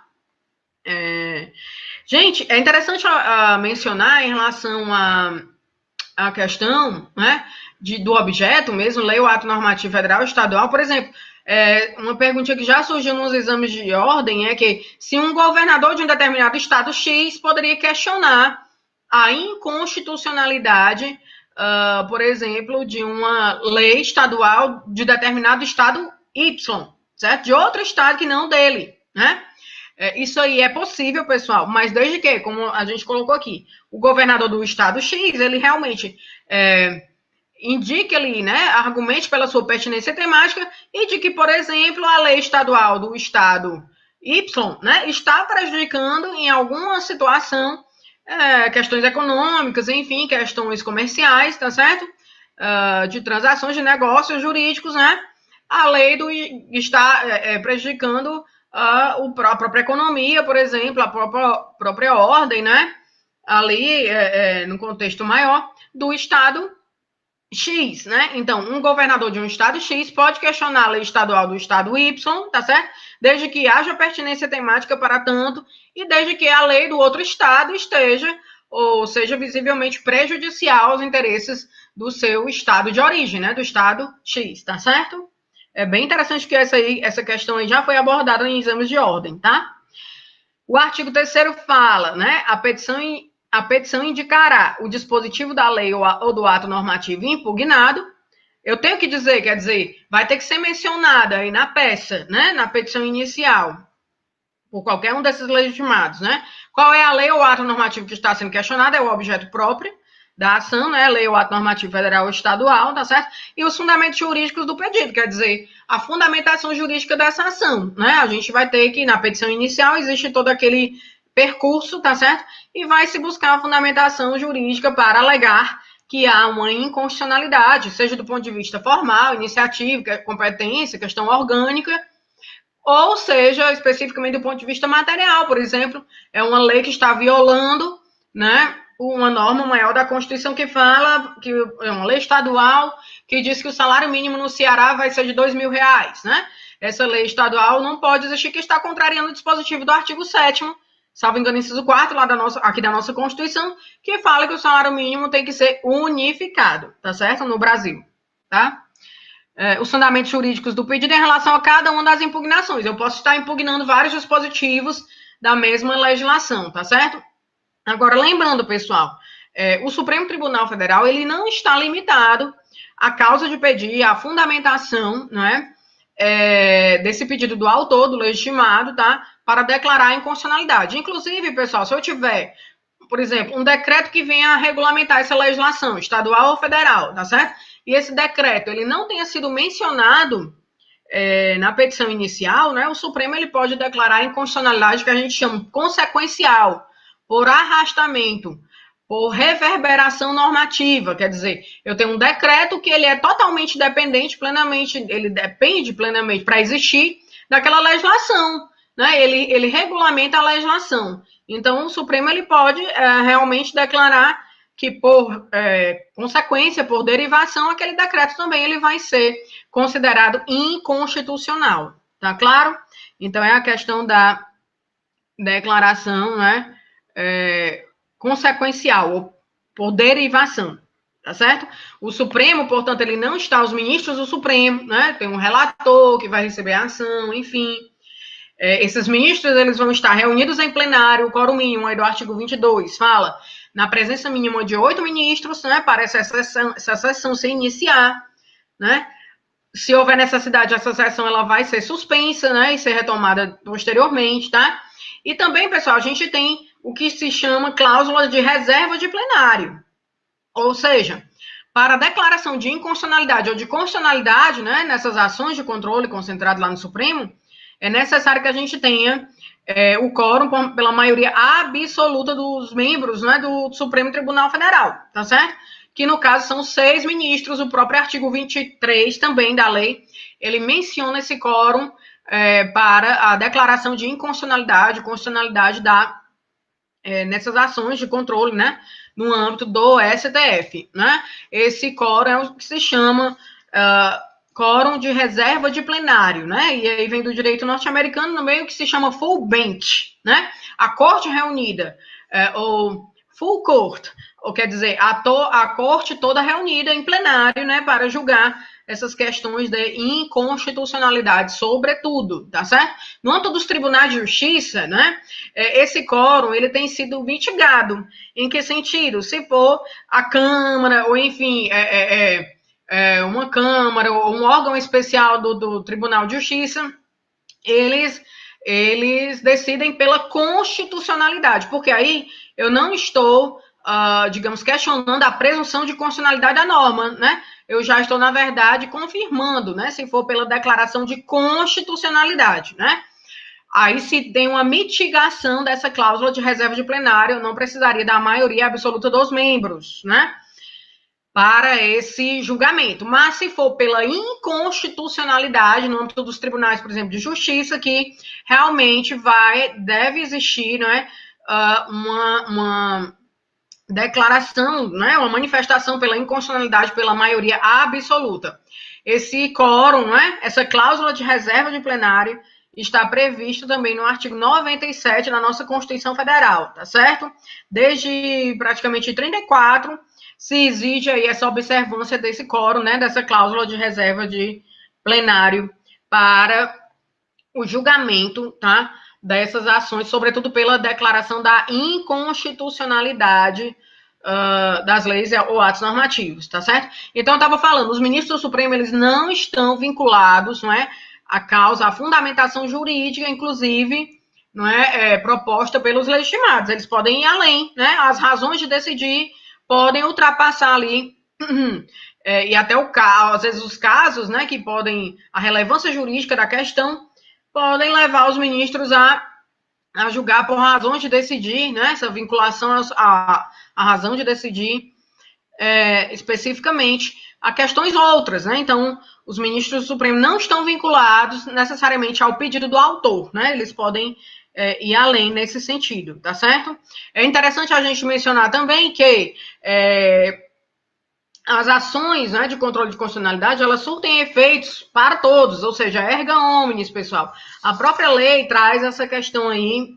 Gente, é interessante mencionar em relação à questão, né, do objeto mesmo, lei ou ato normativo federal, estadual, por exemplo, uma pergunta que já surgiu nos exames de ordem é que se um governador de um determinado estado X poderia questionar a inconstitucionalidade, por exemplo, de uma lei estadual de determinado estado Y, certo? De outro estado que não dele, né? Isso aí é possível, pessoal, mas desde que, como a gente colocou aqui, o governador do estado X, ele realmente indique ali, né, argumente pela sua pertinência temática e de que, por exemplo, a lei estadual do estado Y, né, está prejudicando em alguma situação questões econômicas, enfim, questões comerciais, tá certo? De transações de negócios jurídicos, né? A lei está prejudicando a própria economia, por exemplo, a própria ordem, né? Ali, no contexto maior, do estado X, né? Então, um governador de um estado X pode questionar a lei estadual do estado Y, tá certo? Desde que haja pertinência temática para tanto e desde que a lei do outro estado esteja ou seja visivelmente prejudicial aos interesses do seu estado de origem, né? Do estado X, tá certo? É bem interessante que essa questão aí já foi abordada em exames de ordem, tá? O artigo 3º fala, né? A petição indicará o dispositivo da lei ou do ato normativo impugnado. Eu tenho que dizer, quer dizer, vai ter que ser mencionada aí na peça, né, na petição inicial, por qualquer um desses legitimados, né? Qual é a lei ou ato normativo que está sendo questionado? É o objeto próprio da ação, né? Lei ou ato normativo federal ou estadual, tá certo? E os fundamentos jurídicos do pedido, quer dizer, a fundamentação jurídica dessa ação, né? A gente vai ter que, na petição inicial, existe todo aquele percurso, tá certo? E vai se buscar a fundamentação jurídica para alegar que há uma inconstitucionalidade, seja do ponto de vista formal, iniciativa, competência, questão orgânica, ou seja, especificamente do ponto de vista material, por exemplo, é uma lei que está violando, né, uma norma maior da Constituição que fala, que é uma lei estadual, que diz que o salário mínimo no Ceará vai ser de R$2.000, né? Essa lei estadual não pode existir, que está contrariando o dispositivo do artigo 7º, salvo engano, inciso 4, aqui da nossa Constituição, que fala que o salário mínimo tem que ser unificado, tá certo? No Brasil, tá? Os fundamentos jurídicos do pedido em relação a cada uma das impugnações. Eu posso estar impugnando vários dispositivos da mesma legislação, tá certo? Agora, lembrando, pessoal, o Supremo Tribunal Federal ele não está limitado à causa de pedir, à fundamentação, né, desse pedido do autor, do legitimado, tá, para declarar a inconstitucionalidade. Inclusive, pessoal, se eu tiver, por exemplo, um decreto que venha a regulamentar essa legislação, estadual ou federal, tá certo? E esse decreto ele não tenha sido mencionado na petição inicial, né, o Supremo ele pode declarar a inconstitucionalidade que a gente chama consequencial, por arrastamento, por reverberação normativa, quer dizer, eu tenho um decreto que ele é totalmente dependente, plenamente, ele depende plenamente para existir daquela legislação, né? Ele regulamenta a legislação. Então, o Supremo ele pode realmente declarar que por consequência, por derivação, aquele decreto também ele vai ser considerado inconstitucional, tá claro? Então, é a questão da declaração, né, consequencial, ou por derivação, tá certo? O Supremo, portanto, ele não está, os ministros do Supremo, né, tem um relator que vai receber a ação, enfim. Esses ministros, eles vão estar reunidos em plenário, o quórum mínimo aí do artigo 22 fala na presença mínima de 8 ministros, né, para essa sessão se iniciar, né, se houver necessidade, essa sessão ela vai ser suspensa, né, e ser retomada posteriormente, tá? E também, pessoal, a gente tem o que se chama cláusula de reserva de plenário. Ou seja, para a declaração de inconstitucionalidade ou de constitucionalidade, né, nessas ações de controle concentrado lá no Supremo, é necessário que a gente tenha o quórum pela maioria absoluta dos membros, né, do Supremo Tribunal Federal, tá certo? Que no caso são 6 ministros, o próprio artigo 23 também da lei, ele menciona esse quórum para a declaração de inconstitucionalidade, constitucionalidade nessas ações de controle, né, no âmbito do STF, né? Esse quórum é o que se chama quórum de reserva de plenário, né? E aí vem do direito norte-americano também o que se chama full bench, né? A corte reunida, ou full court, ou quer dizer, a corte toda reunida em plenário, né, para julgar essas questões de inconstitucionalidade, sobretudo, tá certo? No âmbito dos tribunais de justiça, né, esse quórum, ele tem sido mitigado. Em que sentido? Se for a Câmara, ou enfim, uma Câmara, ou um órgão especial do Tribunal de Justiça, eles decidem pela constitucionalidade, porque aí eu não estou, digamos, questionando a presunção de constitucionalidade da norma, né? Eu já estou, na verdade, confirmando, né? Se for pela declaração de constitucionalidade, né? Aí, se tem uma mitigação dessa cláusula de reserva de plenário, eu não precisaria da maioria absoluta dos membros, né? Para esse julgamento. Mas se for pela inconstitucionalidade no âmbito dos tribunais, por exemplo, de justiça, que realmente deve existir, né, uma declaração, né, uma manifestação pela inconstitucionalidade pela maioria absoluta. Esse quórum, né, essa cláusula de reserva de plenário está previsto também no artigo 97 da nossa Constituição Federal, tá certo? Desde praticamente 34 se exige aí essa observância desse quórum, né, dessa cláusula de reserva de plenário para o julgamento, tá, dessas ações, sobretudo pela declaração da inconstitucionalidade das leis ou atos normativos, tá certo? Então, eu estava falando, os ministros do Supremo, eles não estão vinculados, não é, à causa, à fundamentação jurídica, inclusive, não é, proposta pelos legitimados. Eles podem ir além, né? As razões de decidir podem ultrapassar ali e até às vezes os casos, né, que podem, a relevância jurídica da questão, podem levar os ministros a julgar por razões de decidir, né, essa vinculação à razão de decidir especificamente a questões outras, né, então os ministros do Supremo não estão vinculados necessariamente ao pedido do autor, né, eles podem ir além nesse sentido, tá certo? É interessante a gente mencionar também que as ações, né, de controle de constitucionalidade, elas surtem efeitos para todos, ou seja, erga omnes, pessoal. A própria lei traz essa questão aí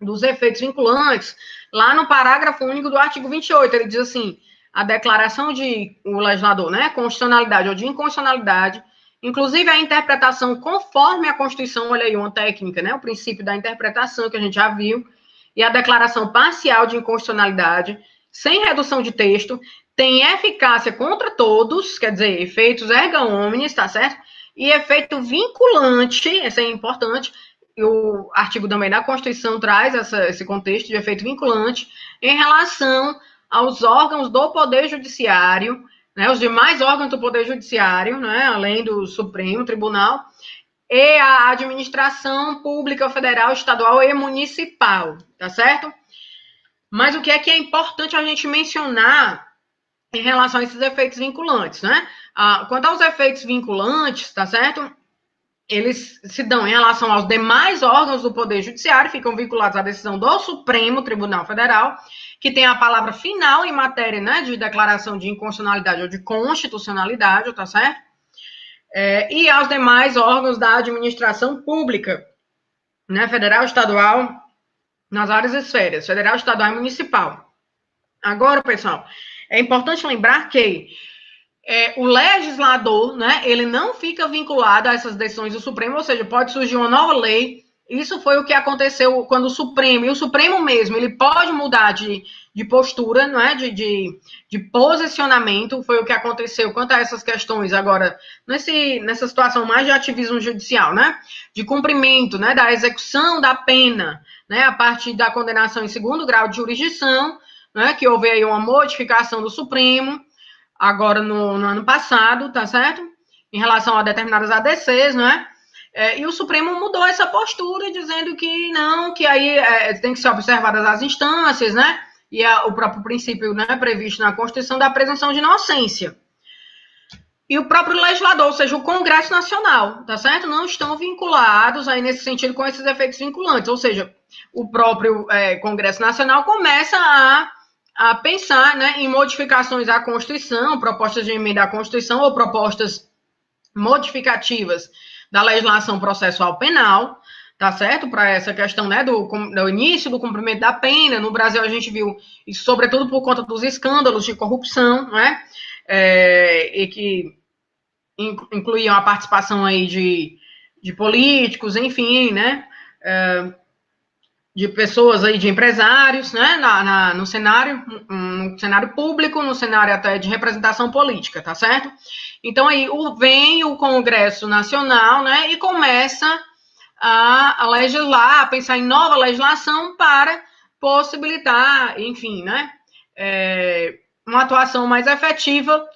dos efeitos vinculantes, lá no parágrafo único do artigo 28, ele diz assim, a declaração de o legislador, né, constitucionalidade ou de inconstitucionalidade, inclusive a interpretação conforme a Constituição, olha aí uma técnica, né, o princípio da interpretação que a gente já viu, e a declaração parcial de inconstitucionalidade, sem redução de texto, tem eficácia contra todos, quer dizer, efeitos erga omnes, tá certo? E efeito vinculante, esse é importante, e o artigo também da Constituição traz esse contexto de efeito vinculante em relação aos órgãos do Poder Judiciário, né, os demais órgãos do Poder Judiciário, né, além do Supremo Tribunal, e a administração pública federal, estadual e municipal, tá certo? Mas o que é importante a gente mencionar em relação a esses efeitos vinculantes, né? Quanto aos efeitos vinculantes, tá certo? Eles se dão em relação aos demais órgãos do Poder Judiciário, ficam vinculados à decisão do Supremo Tribunal Federal, que tem a palavra final em matéria, né, de declaração de inconstitucionalidade ou de constitucionalidade, tá certo? E aos demais órgãos da administração pública, né, federal, estadual, nas várias esferas, federal, estadual e municipal. Agora, pessoal, é importante lembrar que o legislador, né, ele não fica vinculado a essas decisões do Supremo, ou seja, pode surgir uma nova lei. Isso foi o que aconteceu quando o Supremo, e o Supremo mesmo, ele pode mudar de postura, não é? de posicionamento, foi o que aconteceu quanto a essas questões agora, nessa situação mais de ativismo judicial, né? De cumprimento, né, da execução da pena, né, a partir da condenação em segundo grau de jurisdição, né, que houve aí uma modificação do Supremo, agora no ano passado, tá certo? Em relação a determinadas ADCs, né? E o Supremo mudou essa postura, dizendo que não, que aí tem que ser observadas as instâncias, né? E o próprio princípio, né, previsto na Constituição da presunção de inocência. E o próprio legislador, ou seja, o Congresso Nacional, tá certo? Não estão vinculados aí nesse sentido com esses efeitos vinculantes, ou seja, o próprio Congresso Nacional começa a pensar, né, em modificações à Constituição, propostas de emenda à Constituição ou propostas modificativas da legislação processual penal, tá certo? Para essa questão, né, do início do cumprimento da pena. No Brasil a gente viu isso, sobretudo por conta dos escândalos de corrupção, né? E que incluíam a participação aí de políticos, enfim, né? De pessoas aí, de empresários, né, no cenário público, no cenário até de representação política, tá certo? Então aí vem o Congresso Nacional, né, e começa a legislar, a pensar em nova legislação para possibilitar, enfim, né, uma atuação mais efetiva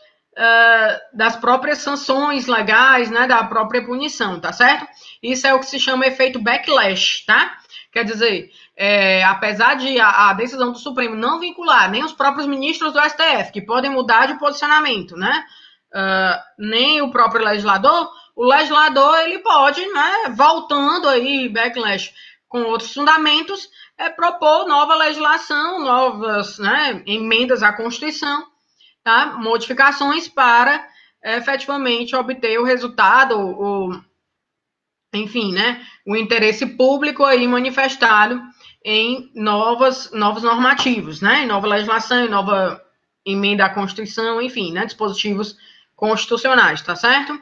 das próprias sanções legais, né, da própria punição, tá certo? Isso é o que se chama efeito backlash, tá? Quer dizer, apesar de a decisão do Supremo não vincular nem os próprios ministros do STF, que podem mudar de posicionamento, né? Nem o próprio legislador, o legislador ele pode, né, voltando aí, backlash, com outros fundamentos, propor nova legislação, novas, né, emendas à Constituição, tá? Modificações para efetivamente obter o resultado, enfim, né, o interesse público aí manifestado em novos normativos, né, em nova legislação, em nova emenda à Constituição, enfim, né, dispositivos constitucionais, tá certo?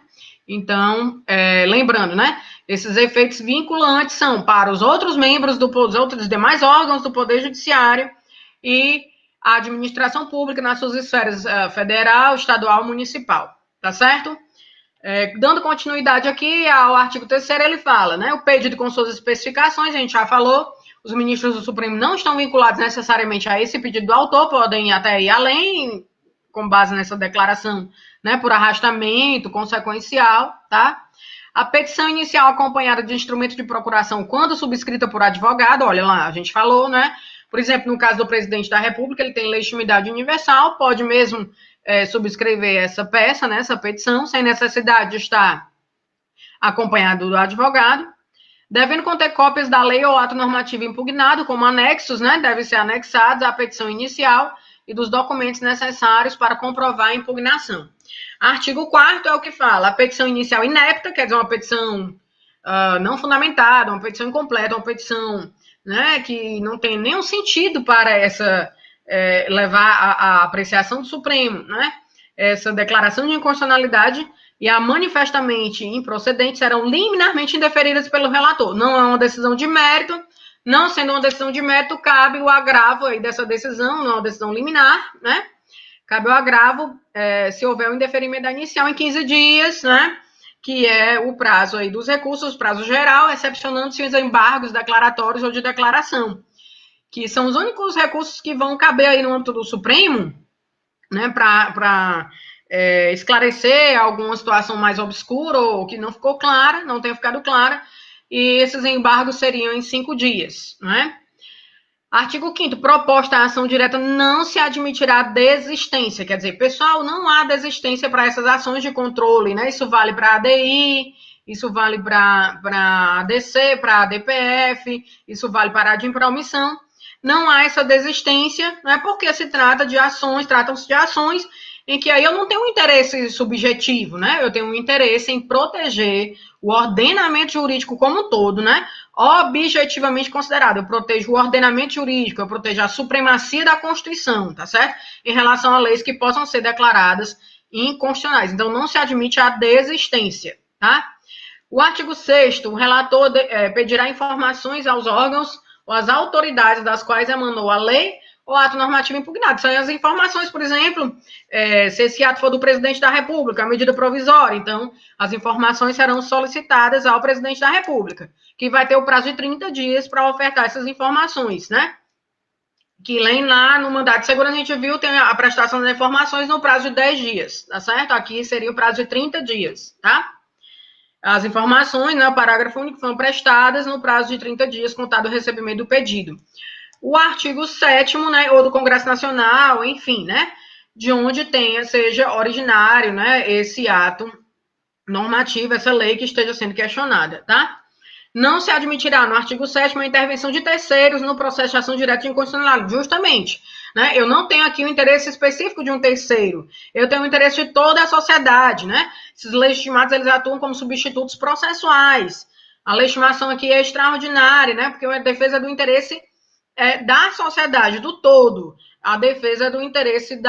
Então, lembrando, né, esses efeitos vinculantes são para os outros membros dos outros demais órgãos do Poder Judiciário e a administração pública nas suas esferas federal, estadual, municipal, tá certo? Dando continuidade aqui ao artigo 3º, ele fala, né, o pedido com suas especificações, a gente já falou, os ministros do Supremo não estão vinculados necessariamente a esse pedido do autor, podem até ir além, com base nessa declaração, né, por arrastamento consequencial, tá? A petição inicial acompanhada de instrumento de procuração, quando subscrita por advogado, olha lá, a gente falou, né? Por exemplo, no caso do presidente da República, ele tem legitimidade universal, pode mesmo subscrever essa peça, né, essa petição, sem necessidade de estar acompanhado do advogado, devendo conter cópias da lei ou ato normativo impugnado, como anexos, né, devem ser anexados à petição inicial e dos documentos necessários para comprovar a impugnação. Artigo 4º é o que fala, a petição inicial inepta, quer dizer, uma petição não fundamentada, uma petição incompleta, uma petição, né, que não tem nenhum sentido para essa levar à apreciação do Supremo, né? Essa declaração de inconstitucionalidade e a manifestamente improcedente serão liminarmente indeferidas pelo relator. Não é uma decisão de mérito, Não sendo uma decisão de mérito, cabe o agravo aí dessa decisão, não é uma decisão liminar, né? Cabe o agravo se houver o indeferimento da inicial em 15 dias, né? Que é o prazo aí dos recursos, prazo geral, excepcionando-se os embargos declaratórios ou de declaração, que são os únicos recursos que vão caber aí no âmbito do Supremo, né, para esclarecer alguma situação mais obscura ou que não ficou clara, não tenha ficado clara, e esses embargos seriam em 5 dias, né? Artigo 5º, proposta a ação direta não se admitirá desistência, quer dizer, pessoal, não há desistência para essas ações de controle, né? Isso vale para a ADI, isso vale para a ADC, para a ADPF, isso vale para a ADIM para omissão. Não há essa desistência, né? Porque se trata de ações, tratam-se de ações em que aí eu não tenho um interesse subjetivo, né? Eu tenho um interesse em proteger o ordenamento jurídico como um todo, né? Objetivamente considerado. Eu protejo o ordenamento jurídico, eu protejo a supremacia da Constituição, tá certo? Em relação a leis que possam ser declaradas inconstitucionais. Então, não se admite a desistência, tá? O artigo 6º, o relator pedirá informações aos órgãos ou às autoridades das quais emanou a lei ou ato normativo impugnado. São as informações, por exemplo, se esse ato for do presidente da República, a medida provisória, então as informações serão solicitadas ao presidente da República, que vai ter o prazo de 30 dias para ofertar essas informações, né? Que lá no mandato de segurança a gente viu, tem a prestação das informações no prazo de 10 dias, tá certo? Aqui seria o prazo de 30 dias, tá? As informações, né, o parágrafo único, foram prestadas no prazo de 30 dias, contado o recebimento do pedido. O artigo 7º, né, ou do Congresso Nacional, enfim, né, de onde seja originário, né, esse ato normativo, essa lei que esteja sendo questionada, tá? Não se admitirá, no artigo 7º, a intervenção de terceiros no processo de ação direta de inconstitucionalidade, justamente. Né? Eu não tenho aqui o interesse específico de um terceiro, eu tenho o interesse de toda a sociedade. Né? Esses legitimados, eles atuam como substitutos processuais. A legitimação aqui é extraordinária, né? Porque é a defesa do interesse da sociedade, do todo. A defesa do interesse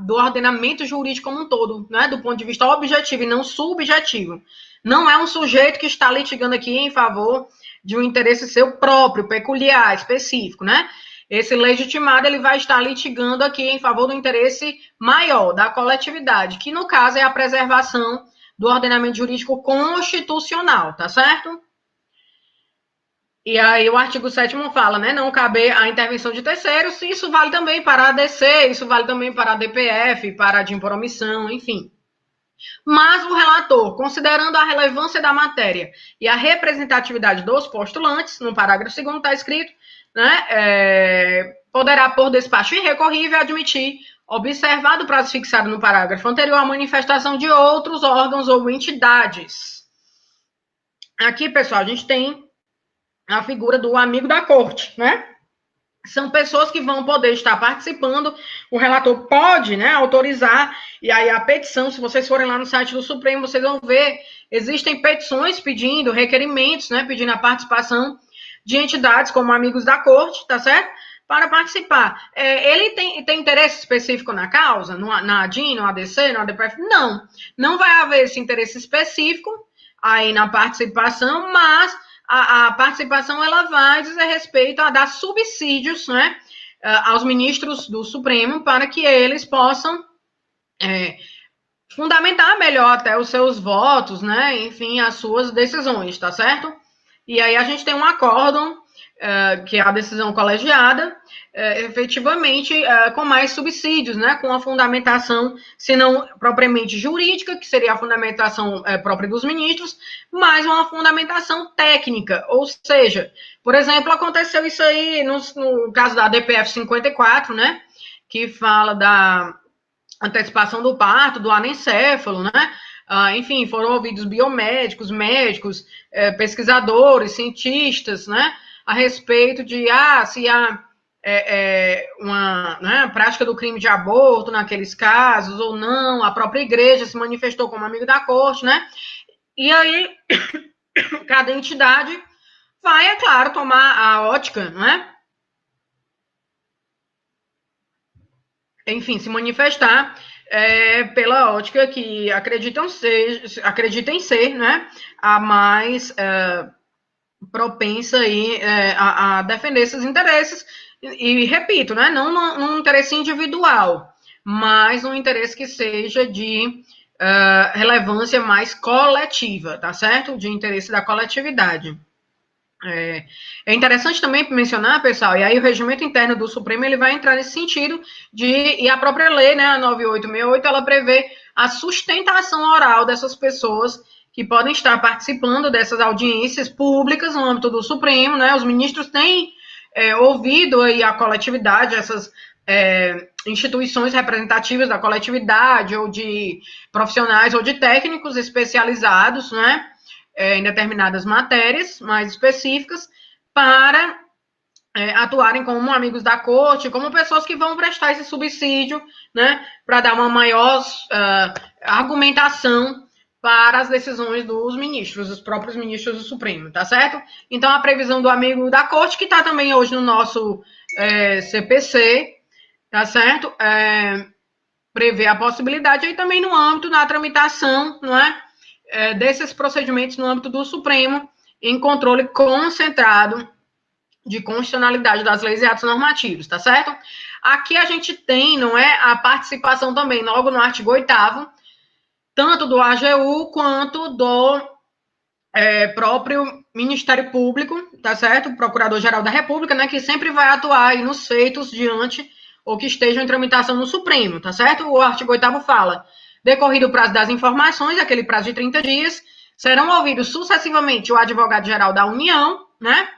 do ordenamento jurídico como um todo, né? Do ponto de vista objetivo e não subjetivo. Não é um sujeito que está litigando aqui em favor de um interesse seu próprio, peculiar, específico, né? Esse legitimado, ele vai estar litigando aqui em favor do interesse maior, da coletividade, que no caso é a preservação do ordenamento jurídico constitucional, tá certo? E aí o artigo 7º fala, né, não caber a intervenção de terceiros, isso vale também para a ADC, isso vale também para a DPF, para a DIM por omissão, enfim. Mas o relator, considerando a relevância da matéria e a representatividade dos postulantes, no parágrafo 2º está escrito, né, poderá, por despacho irrecorrível, admitir, observado o prazo fixado no parágrafo anterior, a manifestação de outros órgãos ou entidades. Aqui, pessoal, a gente tem a figura do amigo da corte, né? São pessoas que vão poder estar participando, o relator pode, né, autorizar, e aí a petição, se vocês forem lá no site do Supremo, vocês vão ver, existem petições pedindo, requerimentos, né, pedindo a participação de entidades como amigos da corte, tá certo? Para participar. Ele tem interesse específico na causa, na ADIM, no ADC, no ADPF? Não. Não vai haver esse interesse específico aí na participação, mas a participação ela vai dizer respeito a dar subsídios, né, aos ministros do Supremo para que eles possam fundamentar melhor até os seus votos, né, enfim, as suas decisões, tá certo? E aí a gente tem um acórdão, que é a decisão colegiada, efetivamente com mais subsídios, né, com a fundamentação, se não propriamente jurídica, que seria a fundamentação própria dos ministros, mas uma fundamentação técnica, ou seja, por exemplo, aconteceu isso aí no caso da DPF 54, né, que fala da antecipação do parto, do anencéfalo, né, enfim, foram ouvidos biomédicos, médicos, pesquisadores, cientistas, né, a respeito de se há uma, né, prática do crime de aborto naqueles casos ou não, a própria igreja se manifestou como amigo da corte, né? E aí, cada entidade vai, é claro, tomar a ótica, né? Enfim, se manifestar pela ótica que acreditem ser, né, a mais propensa aí, a defender esses interesses, e repito, né, não num interesse individual, mas num interesse que seja de relevância mais coletiva, tá certo? De interesse da coletividade. É interessante também mencionar, pessoal, e aí o regimento interno do Supremo ele vai entrar nesse sentido e a própria lei, né, a 9868, ela prevê a sustentação oral dessas pessoas que podem estar participando dessas audiências públicas no âmbito do Supremo, né? Os ministros têm ouvido aí a coletividade, essas instituições representativas da coletividade ou de profissionais ou de técnicos especializados, né? Em determinadas matérias mais específicas, para atuarem como amigos da corte, como pessoas que vão prestar esse subsídio, né, para dar uma maior argumentação para as decisões dos ministros, dos próprios ministros do Supremo, tá certo? Então, a previsão do amigo da corte, que está também hoje no nosso CPC, tá certo? Prevê a possibilidade aí também no âmbito da tramitação, não é? Desses procedimentos no âmbito do Supremo, em controle concentrado de constitucionalidade das leis e atos normativos, tá certo? Aqui a gente tem, não é, a participação também, logo no artigo 8º, tanto do AGU quanto do próprio Ministério Público, tá certo? Procurador-Geral da República, né, que sempre vai atuar aí nos feitos diante ou que estejam em tramitação no Supremo, tá certo? O artigo 8º fala: decorrido o prazo das informações, aquele prazo de 30 dias, serão ouvidos sucessivamente o advogado-geral da União, né?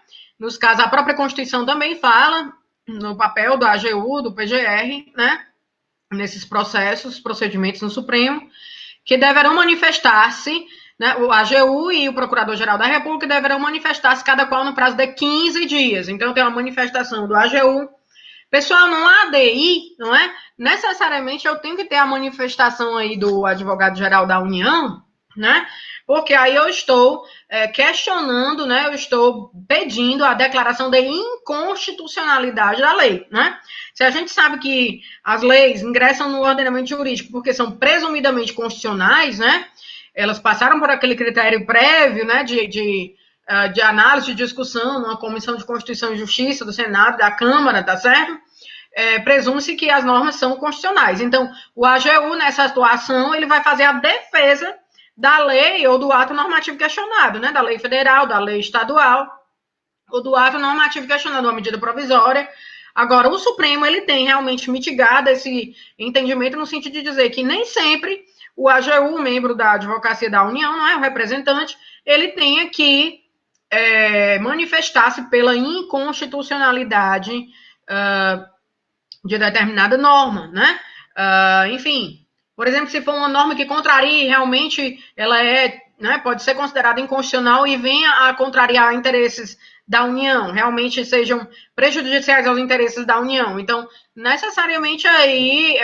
Nos casos, a própria Constituição também fala no papel do AGU, do PGR, né? Nesses processos, procedimentos no Supremo, que deverão manifestar-se, né? O AGU e o Procurador-Geral da República deverão manifestar-se cada qual no prazo de 15 dias. Então, tem uma manifestação do AGU. Pessoal, no ADI, não é? Necessariamente eu tenho que ter a manifestação aí do advogado-geral da União, né? Porque aí eu estou questionando, né? Eu estou pedindo a declaração de inconstitucionalidade da lei, né? Se a gente sabe que as leis ingressam no ordenamento jurídico porque são presumidamente constitucionais, né? Elas passaram por aquele critério prévio, né? De análise, de discussão, numa comissão de Constituição e Justiça do Senado, da Câmara, tá certo? Presume-se que as normas são constitucionais. Então, o AGU, nessa atuação, ele vai fazer a defesa da lei ou do ato normativo questionado, né? Da lei federal, da lei estadual, ou do ato normativo questionado, uma medida provisória. Agora, o Supremo, ele tem realmente mitigado esse entendimento no sentido de dizer que nem sempre o AGU, membro da Advocacia da União, não é o representante, ele tenha que manifestar-se pela inconstitucionalidade de determinada norma, né? Enfim, por exemplo, se for uma norma que contrarie, realmente ela né, pode ser considerada inconstitucional e venha a contrariar interesses da União, realmente sejam prejudiciais aos interesses da União. Então, necessariamente aí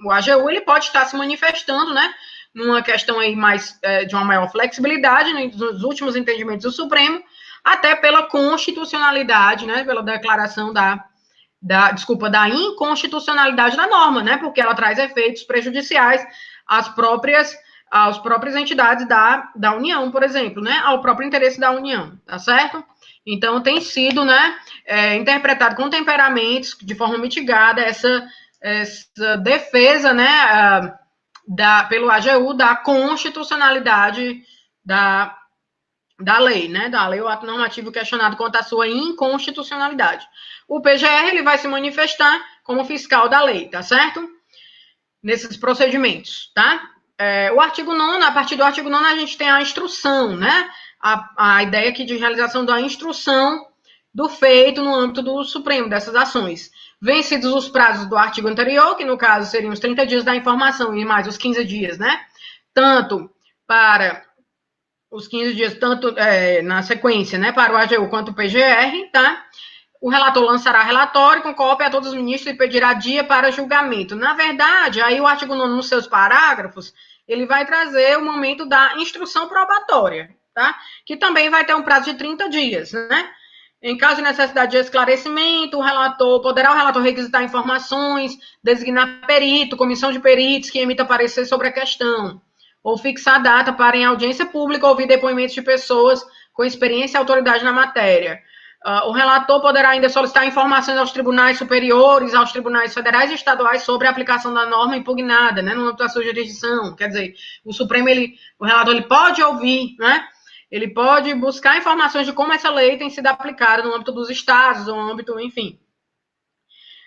o AGU ele pode estar se manifestando, né? Numa questão aí mais de uma maior flexibilidade, né, nos últimos entendimentos do Supremo, até pela constitucionalidade, né, pela declaração da inconstitucionalidade da norma, né, porque ela traz efeitos prejudiciais às próprias entidades da União, por exemplo, né, ao próprio interesse da União, tá certo? Então, tem sido, né, interpretado com temperamentos, de forma mitigada, essa defesa, né, pelo AGU da constitucionalidade da lei, né, da lei ou ato normativo questionado quanto à sua inconstitucionalidade. O PGR ele vai se manifestar como fiscal da lei, tá certo? Nesses procedimentos, tá? O artigo 9º, a partir do artigo 9º a gente tem a instrução, né? A ideia aqui de realização da instrução do feito no âmbito do Supremo, dessas ações. Vencidos os prazos do artigo anterior, que no caso seriam os 30 dias da informação e mais os 15 dias, né? Tanto para os 15 dias, tanto na sequência, né, para o AGU quanto o PGR, tá? O relator lançará relatório com cópia a todos os ministros e pedirá dia para julgamento. Na verdade, aí o artigo 9º, nos seus parágrafos, ele vai trazer o momento da instrução probatória, tá? Que também vai ter um prazo de 30 dias, né? Em caso de necessidade de esclarecimento, o relator requisitar informações, designar perito, comissão de peritos que emita parecer sobre a questão, ou fixar data para, em audiência pública, ouvir depoimentos de pessoas com experiência e autoridade na matéria. O relator poderá ainda solicitar informações aos tribunais superiores, aos tribunais federais e estaduais sobre a aplicação da norma impugnada, né, no âmbito da sua jurisdição. Quer dizer, o Supremo, o relator, ele pode ouvir, né, ele pode buscar informações de como essa lei tem sido aplicada no âmbito dos estados, no âmbito, enfim.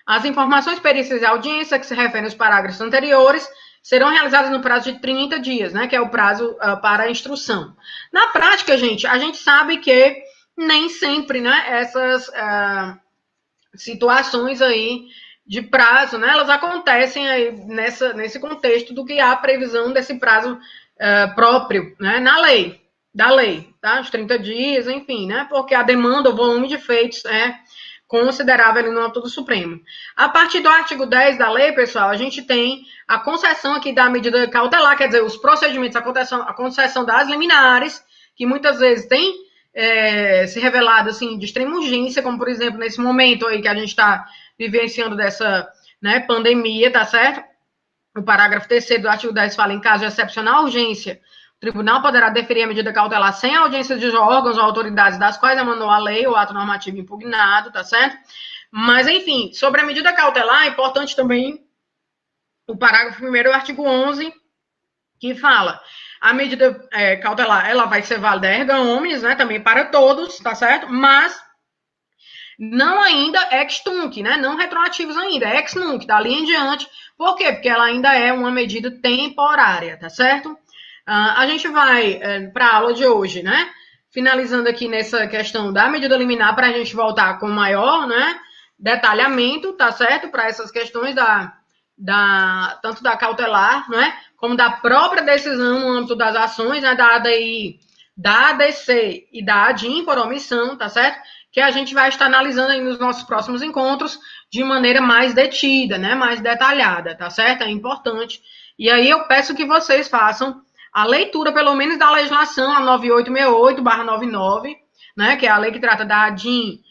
As informações, perícias e audiência que se referem aos parágrafos anteriores serão realizadas no prazo de 30 dias, né, que é o prazo para a instrução. Na prática, gente, a gente sabe que nem sempre, né, essas situações aí de prazo, né, elas acontecem aí nesse contexto do que há previsão desse prazo próprio, né, da lei, tá, os 30 dias, enfim, né, porque a demanda, o volume de feitos é considerável ali no âmbito do Supremo. A partir do artigo 10 da lei, pessoal, a gente tem a concessão aqui da medida cautelar, quer dizer, os procedimentos, a concessão das liminares, que muitas vezes tem se revelado assim, de extrema urgência, como por exemplo nesse momento aí que a gente está vivenciando dessa, né, pandemia, tá certo? O parágrafo 3º do artigo 10 fala em caso de excepcional urgência, o tribunal poderá deferir a medida cautelar sem audiência de órgãos ou autoridades das quais emanou a lei ou ato normativo impugnado, tá certo? Mas, enfim, sobre a medida cautelar, é importante também o parágrafo 1º do artigo 11, que fala a medida cautelar, ela vai ser válida erga omnes, né, também para todos, tá certo? Mas não ainda ex tunc, né, não retroativos ainda, ex nunc, dali em diante. Por quê? Porque ela ainda é uma medida temporária, tá certo? A gente vai para a aula de hoje, né, finalizando aqui nessa questão da medida liminar, para a gente voltar com maior, né, detalhamento, tá certo? Para essas questões tanto da cautelar, né, como da própria decisão no âmbito das ações, né, da ADI, da ADC e da ADIM por omissão, tá certo? Que a gente vai estar analisando aí nos nossos próximos encontros de maneira mais detida, né, mais detalhada, tá certo? É importante. E aí eu peço que vocês façam a leitura, pelo menos, da legislação, a 9868/99, né, que é a lei que trata da ADIM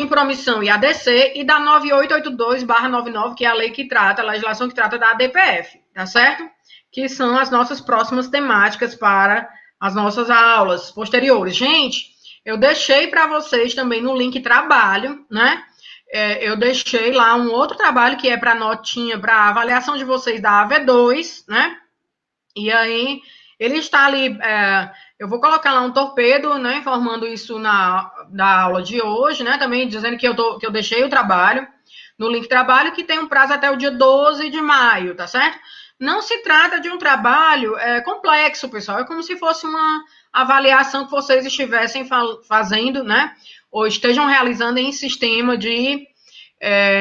por omissão e ADC, e da 9882/99, que é a lei que trata, a legislação que trata da ADPF, tá certo? Que são as nossas próximas temáticas para as nossas aulas posteriores. Gente, eu deixei para vocês também no link trabalho, né? Eu deixei lá um outro trabalho que é para notinha, para avaliação de vocês da AV2, né? E aí, ele está ali, eu vou colocar lá um torpedo, né, informando isso na aula de hoje, né, também dizendo que eu deixei o trabalho no link trabalho, que tem um prazo até o dia 12 de maio, tá certo? Não se trata de um trabalho complexo, pessoal, é como se fosse uma avaliação que vocês estivessem fazendo, né, ou estejam realizando em sistema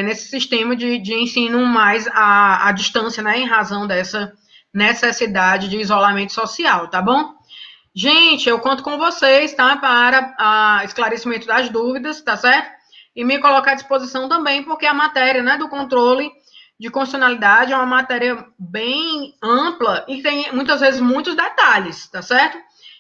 nesse sistema de ensino mais à distância, né, em razão dessa necessidade de isolamento social, tá bom? Gente, eu conto com vocês, tá? Para esclarecimento das dúvidas, tá certo? E me colocar à disposição também, porque a matéria, né, do controle de constitucionalidade é uma matéria bem ampla e tem, muitas vezes, muitos detalhes, tá certo?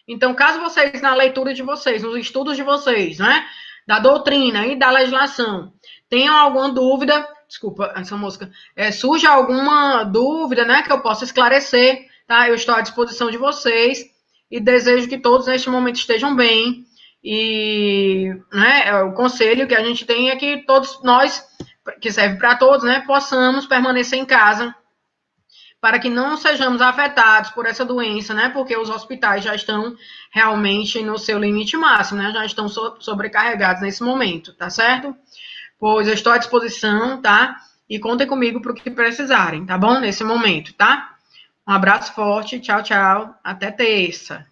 Então, caso vocês, na leitura de vocês, nos estudos de vocês, né, da doutrina e da legislação, tenham alguma dúvida, desculpa essa música, surge alguma dúvida, né, que eu possa esclarecer, tá? Eu estou à disposição de vocês e desejo que todos neste momento estejam bem. E, né, o conselho que a gente tem é que todos nós, que serve para todos, né, possamos permanecer em casa para que não sejamos afetados por essa doença, né, porque os hospitais já estão realmente no seu limite máximo, né, já estão sobrecarregados nesse momento, tá certo? Pois eu estou à disposição, tá? E contem comigo para o que precisarem, tá bom? Nesse momento, tá? Um abraço forte, tchau, tchau. Até terça.